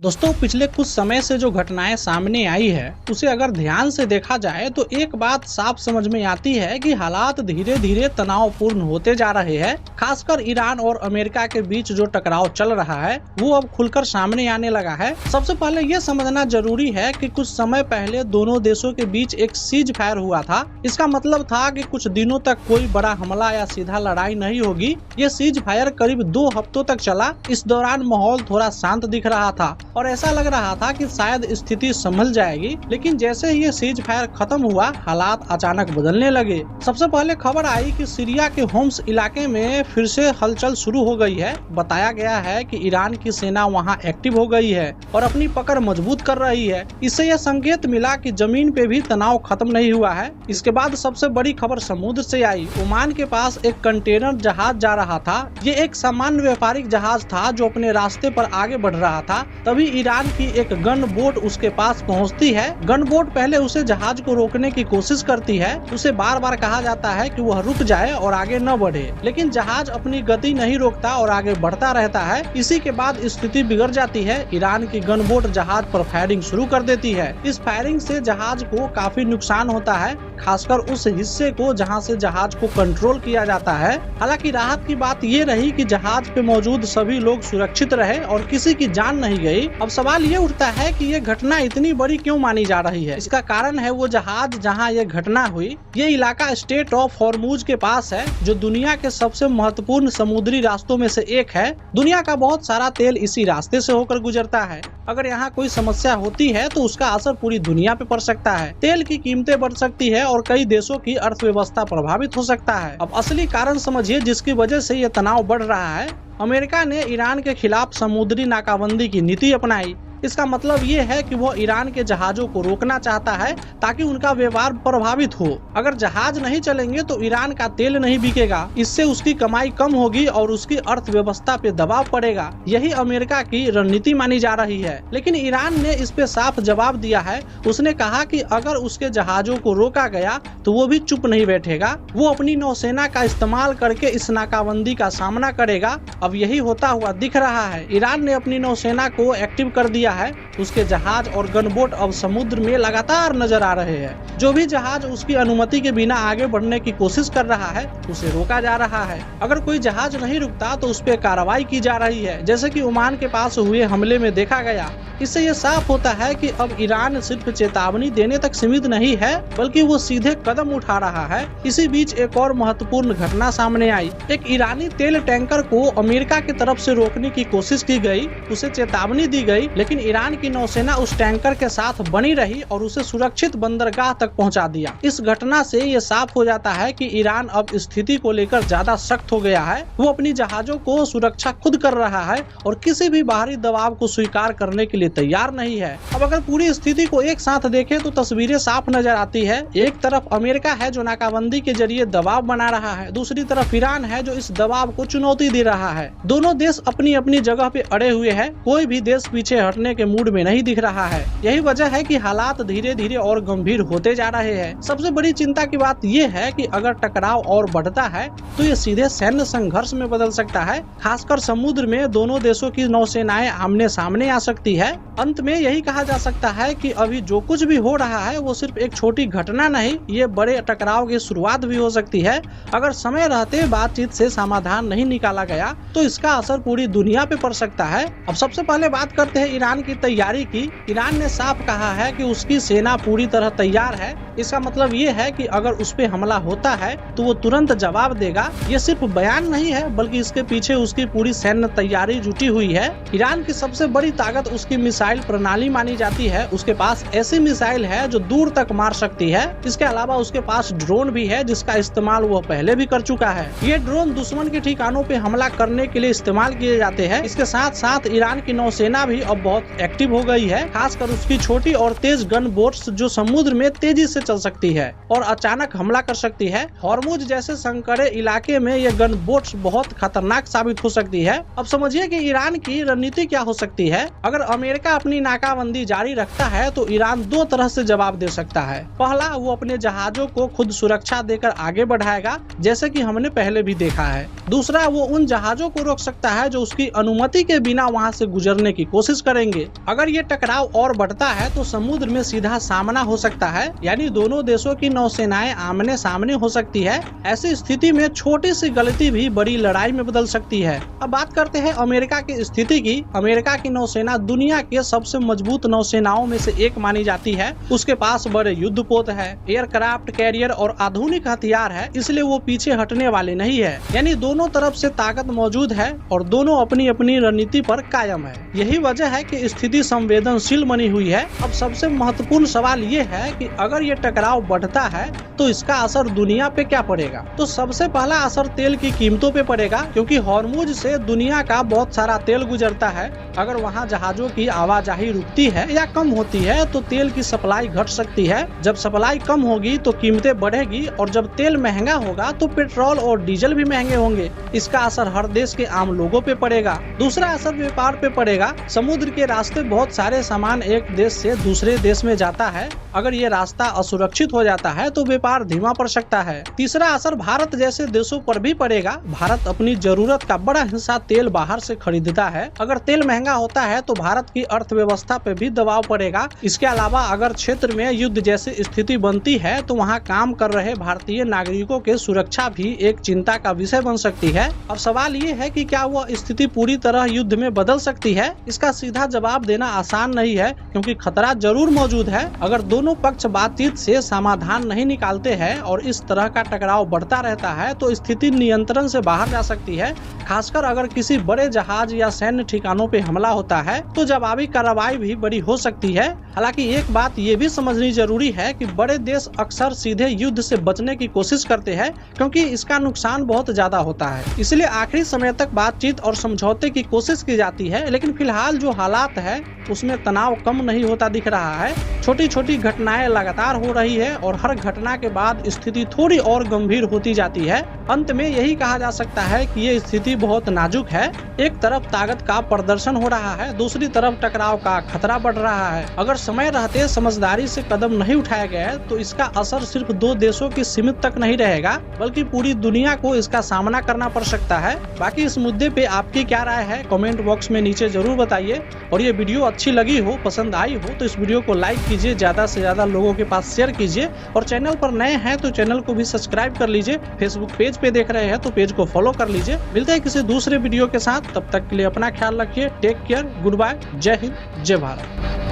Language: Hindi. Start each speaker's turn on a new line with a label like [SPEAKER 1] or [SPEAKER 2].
[SPEAKER 1] दोस्तों पिछले कुछ समय से जो घटनाएं सामने आई है उसे अगर ध्यान से देखा जाए तो एक बात साफ समझ में आती है कि हालात धीरे धीरे तनावपूर्ण होते जा रहे हैं। खासकर ईरान और अमेरिका के बीच जो टकराव चल रहा है वो अब खुलकर सामने आने लगा है। सबसे पहले ये समझना जरूरी है कि कुछ समय पहले दोनों देशों के बीच एक सीज फायर हुआ था। इसका मतलब था कि कुछ दिनों तक कोई बड़ा हमला या सीधा लड़ाई नहीं होगी। ये सीज फायर करीब 2 हफ्तों तक चला। इस दौरान माहौल थोड़ा शांत दिख रहा था और ऐसा लग रहा था कि शायद स्थिति संभल जाएगी, लेकिन जैसे ही ये सीज फायर खत्म हुआ हालात अचानक बदलने लगे। सबसे पहले खबर आई कि सीरिया के होम्स इलाके में फिर से हलचल शुरू हो गई है। बताया गया है कि ईरान की सेना वहां एक्टिव हो गई है और अपनी पकड़ मजबूत कर रही है। इससे यह संकेत मिला कि जमीन पे भी तनाव खत्म नहीं हुआ है। इसके बाद सबसे बड़ी खबर समुद्र से आई। ओमान के पास एक कंटेनर जहाज जा रहा था। ये एक सामान्य व्यापारिक जहाज था जो अपने रास्ते पर आगे बढ़ रहा था। तभी ईरान की एक गन बोट उसके पास पहुंचती है। गन बोट पहले उसे जहाज को रोकने की कोशिश करती है। उसे बार बार कहा जाता है कि वह रुक जाए और आगे न बढ़े, लेकिन जहाज अपनी गति नहीं रोकता और आगे बढ़ता रहता है। इसी के बाद स्थिति बिगड़ जाती है। ईरान की गन बोट जहाज पर फायरिंग शुरू कर देती है। इस फायरिंग से जहाज को काफी नुकसान होता है, खासकर उस हिस्से को जहां से जहाज को कंट्रोल किया जाता है। हालांकि राहत की बात ये रही कि जहाज पे मौजूद सभी लोग सुरक्षित रहे और किसी की जान नहीं गई। अब सवाल ये उठता है कि ये घटना इतनी बड़ी क्यों मानी जा रही है। इसका कारण है वो जहाज जहां ये घटना हुई। ये इलाका स्टेट ऑफ हॉर्मुज के पास है, जो दुनिया के सबसे महत्वपूर्ण समुद्री रास्तों में से एक है। दुनिया का बहुत सारा तेल इसी रास्ते से होकर गुजरता है। अगर यहाँ कोई समस्या होती है तो उसका असर पूरी दुनिया पे पड़ सकता है। तेल की कीमतें बढ़ सकती है और कई देशों की अर्थव्यवस्था प्रभावित हो सकता है। अब असली कारण समझिए जिसकी वजह से ये तनाव बढ़ रहा है। अमेरिका ने ईरान के खिलाफ समुद्री नाकाबंदी की नीति अपनाई। इसका मतलब ये है कि वो ईरान के जहाजों को रोकना चाहता है ताकि उनका व्यापार प्रभावित हो। अगर जहाज नहीं चलेंगे तो ईरान का तेल नहीं बिकेगा। इससे उसकी कमाई कम होगी और उसकी अर्थव्यवस्था पे दबाव पड़ेगा। यही अमेरिका की रणनीति मानी जा रही है। लेकिन ईरान ने इस पे साफ जवाब दिया है। उसने कहा कि अगर उसके जहाजों को रोका गया तो वो भी चुप नहीं बैठेगा। वो अपनी नौसेना का इस्तेमाल करके इस नाकाबंदी का सामना करेगा। अब यही होता हुआ दिख रहा है। ईरान ने अपनी नौसेना को एक्टिव कर दिया है। उसके जहाज और गनबोट अब समुद्र में लगातार नजर आ रहे हैं। जो भी जहाज उसकी अनुमति के बिना आगे बढ़ने की कोशिश कर रहा है उसे रोका जा रहा है। अगर कोई जहाज नहीं रुकता तो उस पर कार्रवाई की जा रही है, जैसे कि ओमान के पास हुए हमले में देखा गया। इससे ये साफ होता है कि अब ईरान सिर्फ चेतावनी देने तक सीमित नहीं है, बल्कि वो सीधे कदम उठा रहा है। इसी बीच एक और महत्वपूर्ण घटना सामने आई। एक ईरानी तेल टैंकर को अमेरिका की तरफ से रोकने की कोशिश की गई। उसे चेतावनी दी गई, लेकिन ईरान की नौसेना उस टैंकर के साथ बनी रही और उसे सुरक्षित बंदरगाह तक पहुंचा दिया। इस घटना से ये साफ हो जाता है कि ईरान अब स्थिति को लेकर ज्यादा सख्त हो गया है। वो अपनी जहाजों को सुरक्षा खुद कर रहा है और किसी भी बाहरी दबाव को स्वीकार करने के लिए तैयार नहीं है। अब अगर पूरी स्थिति को एक साथ देखें तो तस्वीरें साफ नजर आती है। एक तरफ अमेरिका है जो नाकाबंदी के जरिए दबाव बना रहा है, दूसरी तरफ ईरान है जो इस दबाव को चुनौती दे रहा है। दोनों देश अपनी अपनी जगह पे अड़े हुए हैं। कोई भी देश पीछे हटने के मूड में नहीं दिख रहा है। यही वजह है कि हालात धीरे धीरे और गंभीर होते जा रहे हैं। सबसे बड़ी चिंता की बात यह है कि अगर टकराव और बढ़ता है तो ये सीधे सैन्य संघर्ष में बदल सकता है। खासकर समुद्र में दोनों देशों की नौसेनाएं आमने सामने आ सकती है। अंत में यही कहा जा सकता है कि अभी जो कुछ भी हो रहा है वो सिर्फ एक छोटी घटना नहीं, ये बड़े टकराव की शुरुआत भी हो सकती है। अगर समय रहते बातचीत से समाधान नहीं निकाला गया तो इसका असर पूरी दुनिया पे पड़ सकता है। अब सबसे पहले बात करते हैं ईरान की तैयारी की। ईरान ने साफ कहा है कि उसकी सेना पूरी तरह तैयार है। इसका मतलब ये है कि अगर उस पे हमला होता है तो वो तुरंत जवाब देगा। ये सिर्फ बयान नहीं है, बल्कि इसके पीछे उसकी पूरी सैन्य तैयारी जुटी हुई है। ईरान की सबसे बड़ी ताकत उसकी मिसाइल प्रणाली मानी जाती है। उसके पास ऐसी मिसाइल है जो दूर तक मार सकती है। इसके अलावा उसके पास ड्रोन भी है जिसका इस्तेमाल वो पहले भी कर चुका है। ये ड्रोन दुश्मन के ठिकानों पे हमला करने के लिए इस्तेमाल किए जाते हैं। इसके साथ साथ ईरान की नौसेना भी अब बहुत एक्टिव हो गई है, खासकर उसकी छोटी और तेज गन बोट्स जो समुद्र में तेजी से चल सकती है और अचानक हमला कर सकती है। हॉर्मुज जैसे संकरे इलाके में ये गन बोट्स बहुत खतरनाक साबित हो सकती है। अब समझिए कि ईरान की रणनीति क्या हो सकती है। अगर अमेरिका अपनी नाकाबंदी जारी रखता है तो ईरान 2 तरह से जवाब दे सकता है। पहला, वो अपने जहाजों को खुद सुरक्षा देकर आगे बढ़ाएगा, जैसे कि हमने पहले भी देखा है। दूसरा, वो उन जहाजों को रोक सकता है जो उसकी अनुमति के बिना वहां से गुजरने की कोशिश करेंगे। जाएंगे। अगर ये टकराव और बढ़ता है तो समुद्र में सीधा सामना हो सकता है, यानी दोनों देशों की नौसेनाएं आमने सामने हो सकती है। ऐसी स्थिति में छोटी सी गलती भी बड़ी लड़ाई में बदल सकती है। अब बात करते हैं अमेरिका की स्थिति की। अमेरिका की नौसेना दुनिया के सबसे मजबूत नौसेनाओं में से एक मानी जाती है। उसके पास बड़े युद्धपोत है, एयरक्राफ्ट कैरियर और आधुनिक हथियार है, इसलिए वो पीछे हटने वाले नहीं है। यानी दोनों तरफ से ताकत मौजूद है और दोनों अपनी अपनी रणनीति पर कायम है। यही वजह है कि स्थिति संवेदनशील बनी हुई है। अब सबसे महत्वपूर्ण सवाल ये है कि अगर ये टकराव बढ़ता है तो इसका असर दुनिया पे क्या पड़ेगा। तो सबसे पहला असर तेल की कीमतों पे पड़ेगा, क्योंकि हॉर्मुज से दुनिया का बहुत सारा तेल गुजरता है। अगर वहाँ जहाजों की आवाजाही रुकती है या कम होती है तो तेल की सप्लाई घट सकती है। जब सप्लाई कम होगी तो कीमतें बढ़ेगी और जब तेल महंगा होगा तो पेट्रोल और डीजल भी महंगे होंगे। इसका असर हर देश के आम लोगों पे पड़ेगा। दूसरा असर व्यापार पे पड़ेगा। समुद्र के रास्ते बहुत सारे सामान एक देश से दूसरे देश में जाता है। अगर ये रास्ता असुरक्षित हो जाता है तो व्यापार धीमा पड़ सकता है। तीसरा असर भारत जैसे देशों पर भी पड़ेगा। भारत अपनी जरूरत का बड़ा हिस्सा तेल बाहर से खरीदता है। अगर तेल महंगा होता है तो भारत की अर्थव्यवस्था पे भी दबाव पड़ेगा। इसके अलावा अगर क्षेत्र में युद्ध जैसी स्थिति बनती है तो वहाँ काम कर रहे भारतीय नागरिकों के सुरक्षा भी एक चिंता का विषय बन सकती है। अब सवाल ये है कि क्या वह स्थिति पूरी तरह युद्ध में बदल सकती है। इसका सीधा जवाब देना आसान नहीं है, क्योंकि खतरा जरूर मौजूद है। अगर दोनों पक्ष बातचीत से समाधान नहीं निकालते हैं और इस तरह का टकराव बढ़ता रहता है तो स्थिति नियंत्रण से बाहर जा सकती है। खासकर अगर किसी बड़े जहाज या सैन्य ठिकानों पे हमला होता है तो जवाबी कार्रवाई भी बड़ी हो सकती है। हालांकि एक बात ये भी समझनी जरूरी है कि बड़े देश अक्सर सीधे युद्ध से बचने की कोशिश करते हैं, क्योंकि इसका नुकसान बहुत ज्यादा होता है। इसलिए आखिरी समय तक बातचीत और समझौते की कोशिश की जाती है। लेकिन फिलहाल जो हालात है उसमें तनाव कम नहीं होता दिख रहा है। छोटी छोटी घटनाएं लगातार हो रही है और हर घटना के बाद स्थिति थोड़ी और गंभीर होती जाती है। अंत में यही कहा जा सकता है कि ये स्थिति बहुत नाजुक है। एक तरफ ताकत का प्रदर्शन हो रहा है, दूसरी तरफ टकराव का खतरा बढ़ रहा है। अगर समय रहते समझदारी से कदम नहीं उठाया गया तो इसका असर सिर्फ दो देशों की सीमित तक नहीं रहेगा, बल्कि पूरी दुनिया को इसका सामना करना पड़ सकता है। बाकी इस मुद्दे पे आपकी क्या राय है कमेंट बॉक्स में नीचे जरूर बताइए। और ये वीडियो अच्छी लगी हो, पसंद आई हो तो इस वीडियो को लाइक कीजिए, ज्यादा से ज्यादा लोगों के पास शेयर कीजिए। और चैनल पर नए हैं तो चैनल को भी सब्सक्राइब कर लीजिए। फेसबुक पेज पे देख रहे हैं तो पेज को फॉलो कर लीजिए। मिलते हैं किसी दूसरे वीडियो के साथ, तब तक के लिए अपना ख्याल रखिए। टेक केयर, गुड बाय, जय हिंद, जय भारत।